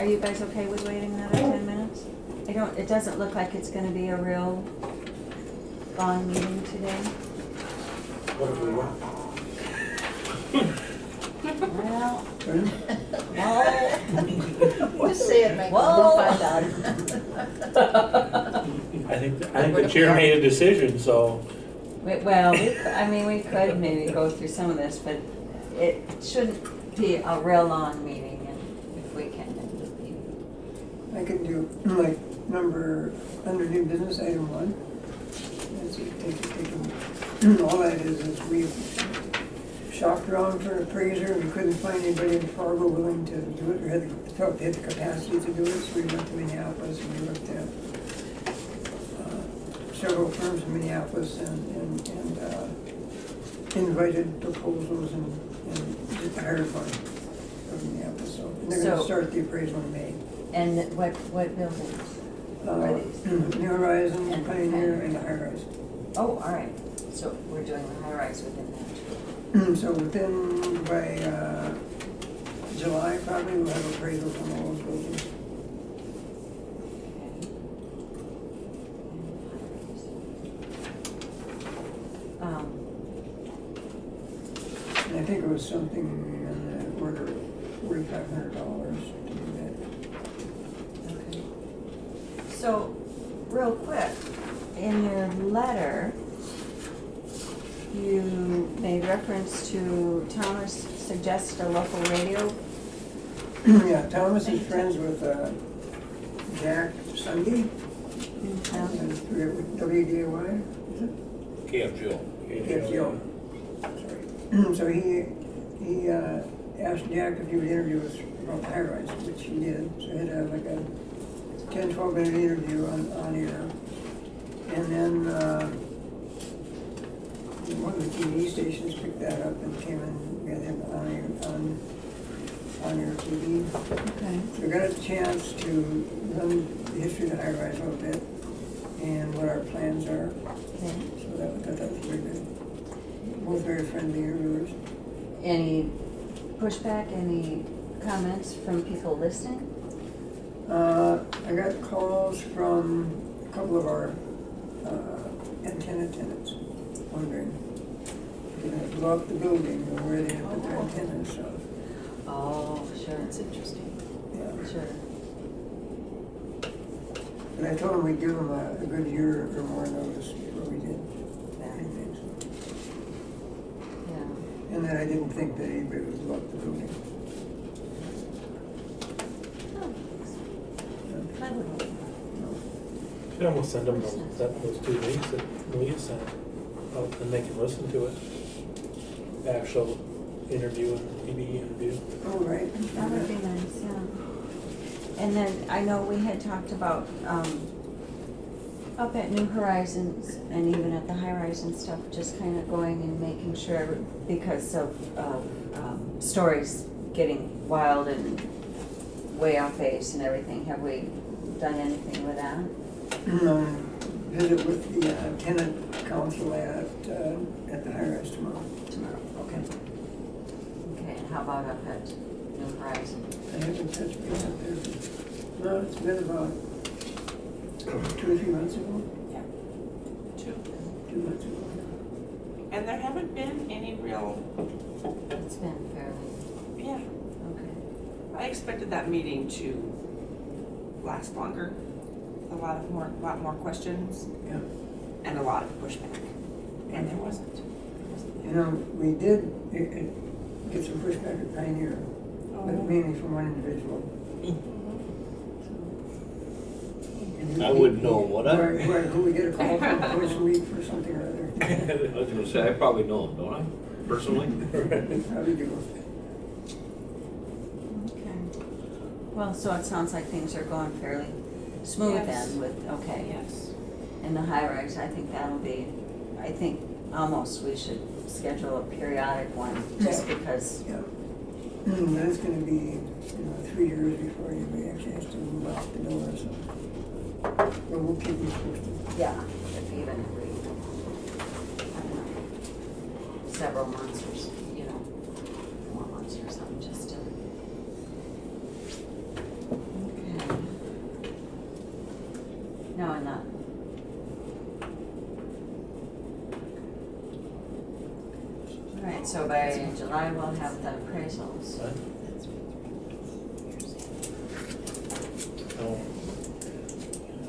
Are you guys okay with waiting another 10 minutes? It doesn't look like it's gonna be a real long meeting today. What if we want? Well, Just say it, Mike, Whoa. we'll find out. I think the chair made a decision, so. we could maybe go through some of this, but it shouldn't be a real long meeting, and if we can, it would be. I can do like under new business, item 1. That's it, all that is we shopped around for an appraiser, and we couldn't find anybody in Fargo willing to do it, or felt they had the capacity to do it, so we went to Minneapolis and we looked at several firms in Minneapolis and invited proposals and just hired one from Minneapolis, so and they're gonna So- start the appraisal in May. And what buildings are these? New Horizon, And Pioneer, and the High Rise. Oh, all right, so we're doing the high rise within that. So by July, probably, we'll have appraisals on all those buildings. And I think it was something in the order of $4,500 to do that. Okay. So, real quick, in your letter, you made reference to Thomas suggested a local radio. Yeah, Thomas is friends with Jack Sunday, in town. and I forget what, WDAY, is it? KFGO. KFGO. Sorry. So he asked Jack if he would interview us about high rise, which he did. So he had like a 10-12 minute interview on air. And then one of the TV stations picked that up and came and got him on air TV. Okay. So we got a chance to run the history of the high rise a little bit and what our plans are. Okay. So that was very good. Both very friendly interviewers. Any pushback, any comments from people listening? I got calls from a couple of our antenna tenants wondering if they're gonna blow up the building or where they're gonna put their antennas, so, Oh, sure. That's interesting. yeah. Sure. And I told them we'd give them a good year or more notice before we did anything, so. Yeah. And then I didn't think that anybody would blow up the building. I would hope You can almost send them those 2 links that Malia sent out, and they can listen to it. The actual interview and TV interview. Oh, right. That would be nice, yeah. And then I know we had talked about, up at New Horizons and even at the High Rise and stuff, just kind of going and making sure, because of stories getting wild and way off base and everything, have we done anything with that? Visit with the tenant council at the High Rise tomorrow. Tomorrow, okay. Okay, and how about up at New Horizon? I haven't touched base up there. No, it's been about 2 or 3 months ago. Yeah, 2. 2 months ago. And there haven't been any real, It's been fairly, yeah, okay. I expected that meeting to last longer. A lot more questions Yeah. and a lot of pushback. And there wasn't. You know, we did get some pushback at Pioneer, but mainly from one individual. And I wouldn't know, would I? Who we get a call from twice a week for something or other. I was gonna say, I probably know him, don't I, personally? Probably do. Okay. Well, so it sounds like things are going fairly smooth Yes. then with, okay. Yes. And the high rise, I think that'll be, I think almost we should schedule a periodic one, just Yeah. because, Yeah. That's gonna be, 3 years before anybody actually has to move out the door, so. But we'll keep you posted. yeah, if even every, I don't know, several months or, 4 months or something, just to. so by July we'll have the appraisals. What? No.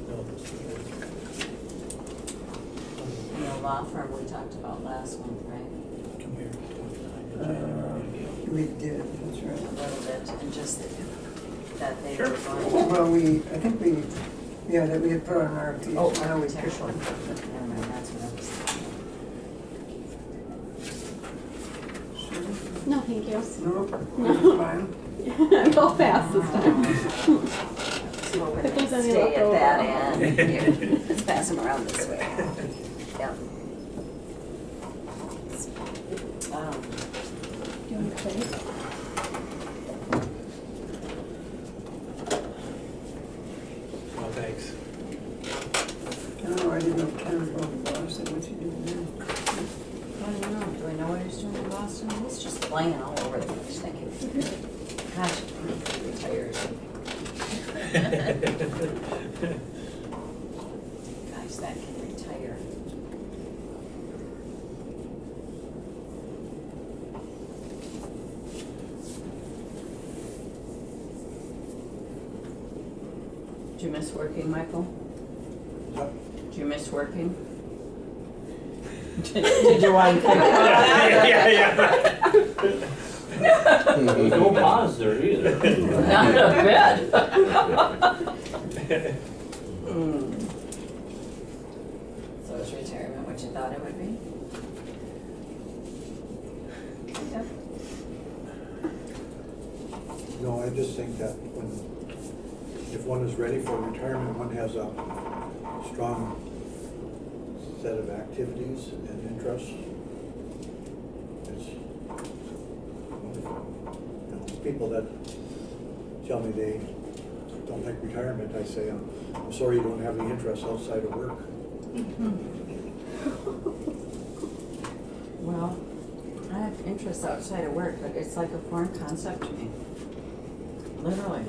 No. And the law firm we talked about last month, right? Come here. We did, that's A right. little bit, and just that they Sure. were going to. Well, I think that we had put on an RFP, Oh, so I know we picked potential. one. Never mind, that's what I was thinking. No, thank you. No, No. it's fine. Go fast this time. So we're If there's gonna any stay left at over, that I'll- end. Here, let's pass them around this way. Yep. Um, Do you want to play? Oh, thanks. I don't know, I didn't know Ken was going to Boston, what's he doing there? I don't know, do I know what he's doing in Boston? He's just flying all over the place, thinking, gosh, he retires. Guys, that can retire. Did you miss working, Michael? Yep. Did you miss working? Did you want to? Yeah. There's no pause there either. Not a bit. So is retirement what you thought it would be? No, I just think that if one is ready for retirement, one has a strong set of activities and interests. It's wonderful. You know, people that tell me they don't like retirement, I say, I'm sorry you don't have any interests outside of work. Well, I have interests outside of work, but it's like a foreign concept to me. Literally.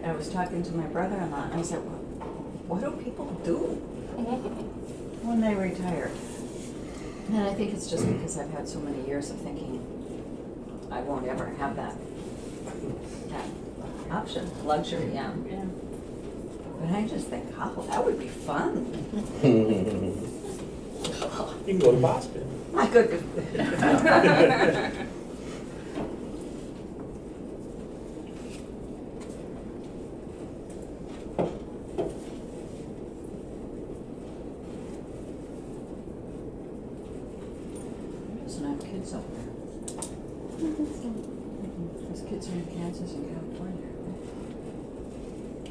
I was talking to my brother-in-law, and I said, what do people do when they retire? And I think it's just because I've had so many years of thinking I won't ever have that option, luxury, yeah. Yeah. But I just think, oh, that would be fun. You can go to Boston. My goodness. Doesn't have kids up there. His kids are in Kansas and California.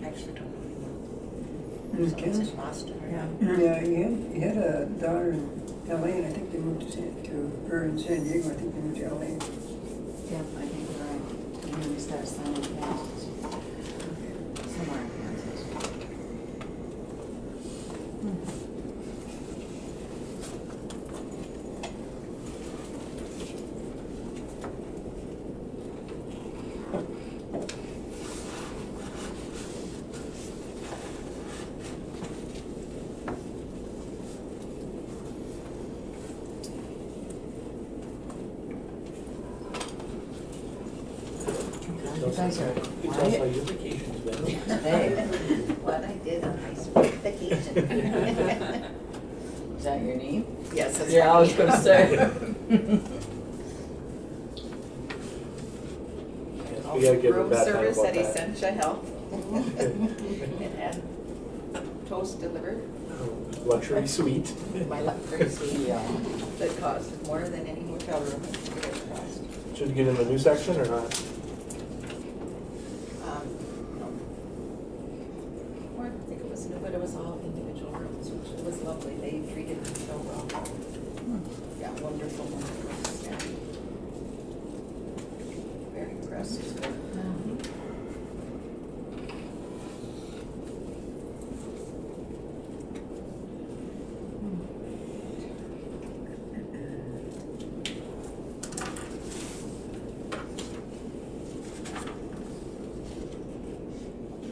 Actually, don't know anymore. His kids? Boston, Yeah. Yeah, he had a daughter in LA, and I think they moved to her in San Diego, I think they moved to LA. Yeah, I think you're right. And then he's got a son in Kansas. Somewhere in Kansas. You guys are You tell us how quiet your vacation's been. today. What I did on my spring vacation. Is that your name? Yes, that's Yeah, I was gonna say. We gotta give her Room bad time service about at that. Essentia Health. And had toast delivered, Luxury suite. my luxury suite, Yeah. that cost more than any hotel room has ever cost. Should we get in the new section or not? Or I don't think it was new, but it was all individual rooms, which it was lovely, they treated me so well. Yeah, wonderful, wonderful staff. Very impressed.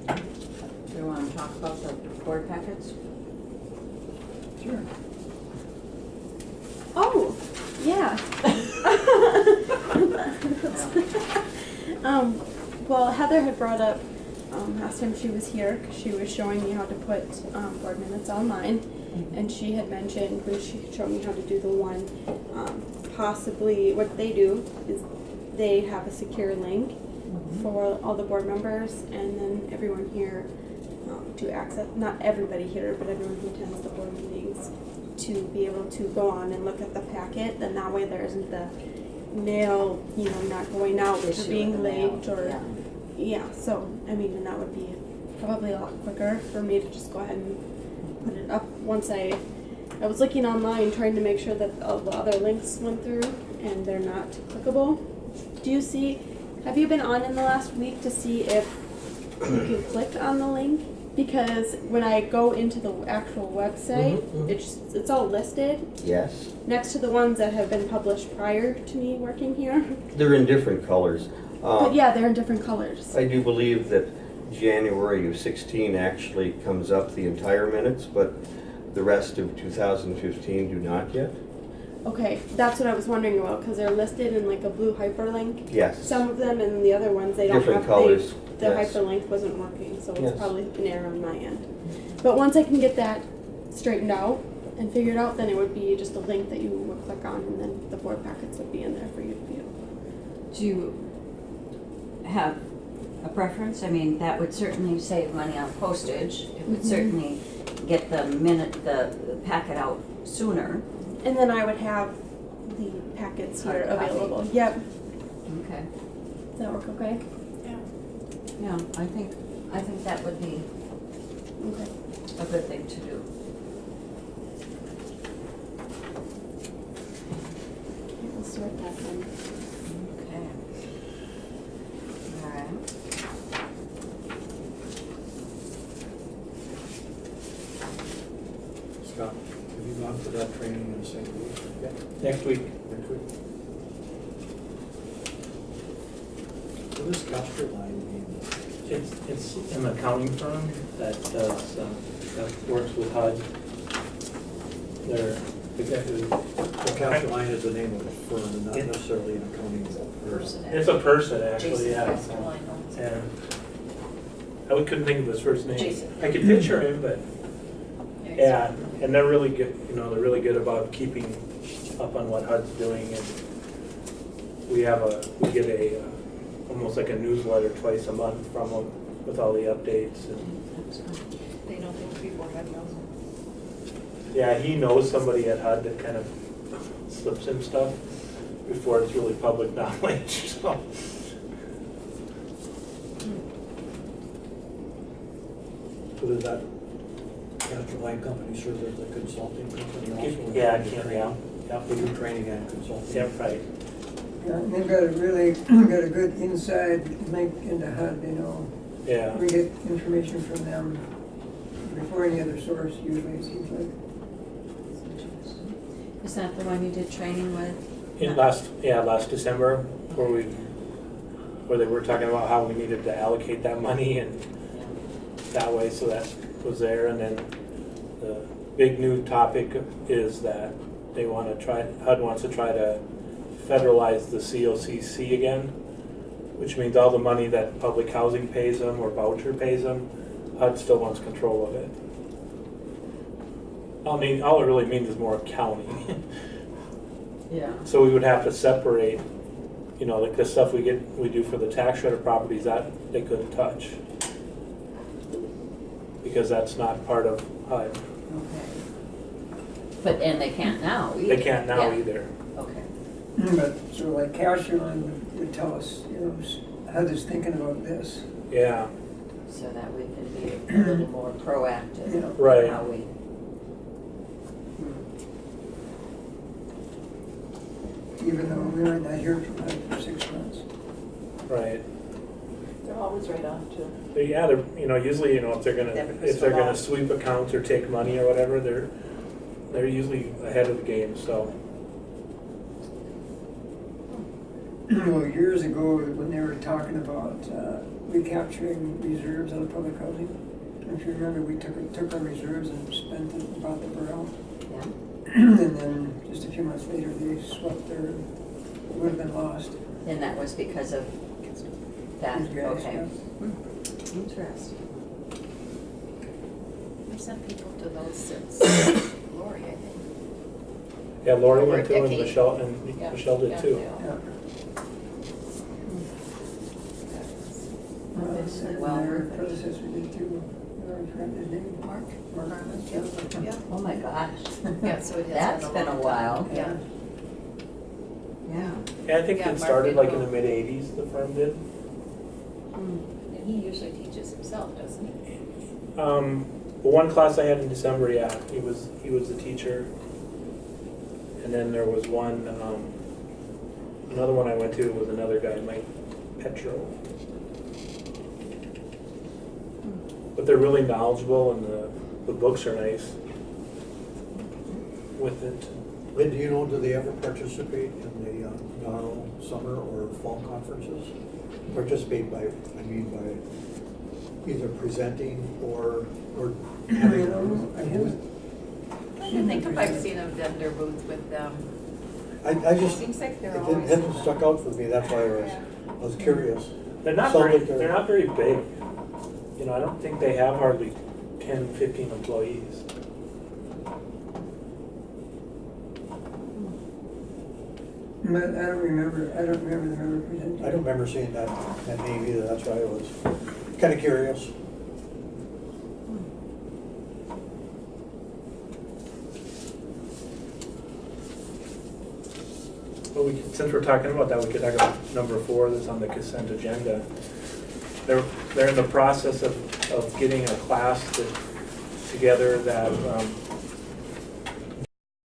Do you want to talk about the board packets? Sure. Oh, yeah. Well, Heather had brought up, last time she was here, 'cause she was showing me how to put, board minutes online. And she had mentioned, when she showed me how to do the one, possibly, what they do is they have a secure link for all the board members, and then everyone here, to access, not everybody here, but everyone who attends the board meetings, to be able to go on and look at the packet, then that way there isn't the mail, not going out or Issue being with the mail, late or, yeah, so, I mean, and that would be probably a lot quicker for me to just go ahead and put it up. Once I was looking online trying to make sure that all the other links went through and they're not clickable. Have you been on in the last week to see if you can click on the link? Because when I go into the actual website, it's all listed Yes, next to the ones that have been published prior to me working here. they're in different colors. But yeah, they're in different colors. I do believe that January of 16 actually comes up the entire minutes, but the rest of 2015 do not yet. Okay, that's what I was wondering about, because they're listed in like a blue hyperlink. Yes. Some of them, and the other ones, they don't Different have, colors, the yes. hyperlink wasn't working, so it's Yes. probably an error on my end. But once I can get that straightened out and figured out, then it would be just a link that you would click on, and then the board packets would be in there for you to view. Do you have a preference? I mean, that would certainly save money on postage. It would certainly get the packet out sooner. And then I would have the packets here Hard copy. available. Yep. Okay. Does that work okay? Yeah, I think that would be Okay. a good thing to do. We'll sort that then. Okay. All right. Scott, have you gone for that training in St. Louis? Yeah. Next week. Next week? What does capture line mean? It's an accounting firm that does, that works with HUD. They're executive. So capture line is the name of a firm, not necessarily an accounting firm. Person. It's a person, actually, Jason yeah. Castellano. And I couldn't think of his first name. Jason. I could picture him, but, he's- yeah, and they're really good, they're really good about keeping up on what HUD's doing, and we get a, almost like a newsletter twice a month from them with all the updates, and, They know things before HUD knows them. yeah, he knows somebody at HUD that kind of slips him stuff before it's really public knowledge, so. So does that capture line company serve as a consulting company also? Yeah, I can't, yeah, They do training and consulting? yeah, right. Yeah, and they've got a really, got a good inside link into HUD, Yeah. We get information from them before any other source usually, it seems like. Is that the one you did training with? Last December, where they were talking about how we needed to allocate that money and that way, so that was there. And then the big new topic is that HUD wants to try to federalize the COCC again, which means all the money that public housing pays them or voucher pays them, HUD still wants control of it. All it really means is more accounting. Yeah. So we would have to separate, like the stuff we do for the tax shredder properties, that they couldn't touch. Because that's not part of HUD. Okay. And they can't now either. They can't now Yeah. either. Okay. But, so like capture line would tell us, HUD is thinking about this. Yeah, So that we can be a little more proactive. Yeah. Right. How we. Even though we might not hear from HUD for 6 months. right. They're always right on too. But yeah, they're, usually, if they're They have a gonna crystal ball. sweep accounts or take money or whatever, they're usually ahead of the game, so. Well, years ago, when they were talking about recapturing reserves out of public housing, if you remember, we took our reserves and spent it, bought the barrel. Yeah. And then just a few months later, they swept their would have been lost. And that was because of that, These guys, okay. yeah. Interesting. We sent people to those since Lori, I think. Yeah, Lori Over a went to, and decade. Michelle, Michelle did Yeah, too. they all- Yeah. Obviously, And well their worth it. predecessor did too. I forgot his name. Mark? Mark. Harmon, yeah. Oh my gosh. Yeah, so it has That's been been a a long while. time. Yeah. Yeah. Yeah, I think Yeah, it Mark started like in the Bidwell. mid-eighties, the firm did. And he usually teaches himself, doesn't he? The one class I had in December, yeah, he was the teacher. And then there was one, another one I went to was another guy, Mike Petro. But they're really knowledgeable and the books are nice with it. Lynn, do you know, do they ever participate in the Narrow summer or fall conferences? Participate by, I mean by either presenting or having a booth? I haven't. I think if I've seen a vendor booth with them. I just, Seems like they're it always. hasn't stuck out for me, that's why I was curious. They're not Sounds very, like they're not very big. You know, I don't think they have hardly 10, 15 employees. But I don't remember them ever presenting. I don't remember seeing that name either, that's why I was kind of curious. But we could, since we're talking about that, we could talk about number 4 that's on the consent agenda. They're in the process of getting a class together that